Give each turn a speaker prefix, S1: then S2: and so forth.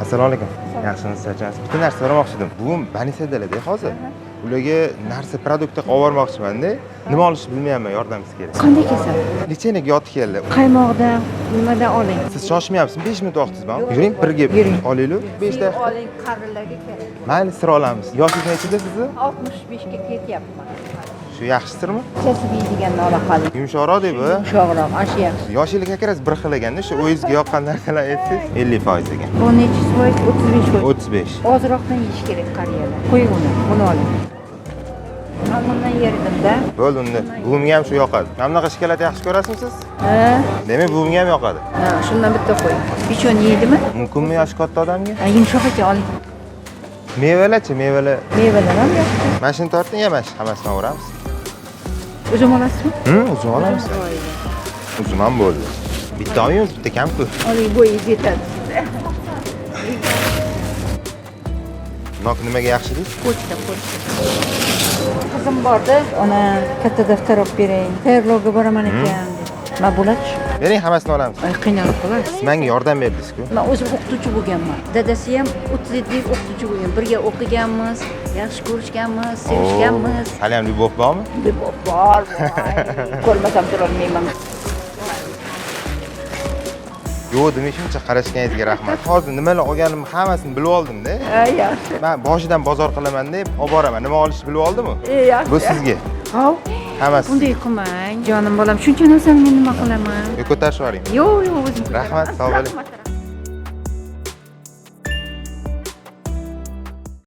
S1: Assalomu alaykum. Yaxshimisiz, charchasiz? Bitta narsa so'ramoqchi edim. Bugun Banisadalarda hozir. Ularga narsa produktni olib bormoqchiman-da. Nima olishni bilmayapman, yordamingizga kerak.
S2: Qanday kasal?
S1: Nechaga yotib keldi?
S2: Qaymoqdan, nimadan oling?
S1: Siz shoshmayapsizmi? 5 minut vaqtingiz bormi? Yuring, birga olaylik. 5 daqiqa.
S2: Oling, qarilarga kerak.
S1: Mayli, sira olamiz. Yoshingiz nechida sizni?
S2: 65 ga ketyapman.
S1: Shu yaxshi sirmi?
S2: Kasb yeydiganni ola qoling.
S1: Yumshoqroq deb.
S2: Yumshoqroq, ashi yaxshi.
S1: Yoshingiz akras bir xil ekanda, shu o'zingizga yoqqan narsalar aytsangiz 50% ekan.
S2: Bu necha foiz? 35%.
S1: 35.
S2: Ozroqdan yeyish kerak qariyalar. Qo'ying buni oling. Men bundan yerdim-da.
S1: Bo'ldi unda. Buvimga ham shu yoqadi. Mana bunaqa shokolad yaxshi ko'rasizmi siz?
S2: Ha?
S1: Demak, buvimga ham yoqadi.
S2: Ha, shundan bitta qo'ying. Bichon yeydimi?
S1: Mumkinmi yoshi katta odamga?
S2: Ha, yumshoq ekan oling.
S1: Mevalar-chi, mevalar.
S2: Mevalar ham yaxshi.
S1: Mana shuni torting, ham hammasini olamiz.
S2: O'zim olasizmi?
S1: O'zim olamiz. O'zim ham bo'ldi. Bitta olamiz, bitta kam-ku.
S2: Oling, bo'yingiz yetadi.
S1: Nok nimaga yaxshi deysiz?
S2: Pochta. Qizim bordi, ona katta daftar olib bering. Tayyorlovga boraman ekan. Nima bo'ladi?
S1: Bering, hammasini olamiz.
S2: Ay, qiynalib qolasiz.
S1: Siz menga yordam berdingiz-ku.
S2: Men o'zim o'qituvchi bo'lganman. Dadasi ham 30 yillik o'qituvchi bo'lgan. Birga o'qiganmiz, yaxshi ko'rishganmiz, sevishganmiz.
S1: Hali ham любовь bormi?
S2: Bor. Ko'rmasam turolmayman.
S1: Yo'q, demak shuncha qarashganingizga rahmat. Hozir nimalar olganimni hammasini bilib oldim-da.
S2: Ha, yaxshi.
S1: Men boshidan bozor qilaman deb olib boraman. Nima olishni bilib oldimmi?
S2: Yaxshi.
S1: Bu sizga.
S2: Hov.
S1: Hammasi.
S2: Bunday qilmang. Jonim bolam, shuncha narsani men nima qilaman?
S1: Ko'tarib yuboring.
S2: Yo'q, o'zim.
S1: Rahmat, sog' bo'ling.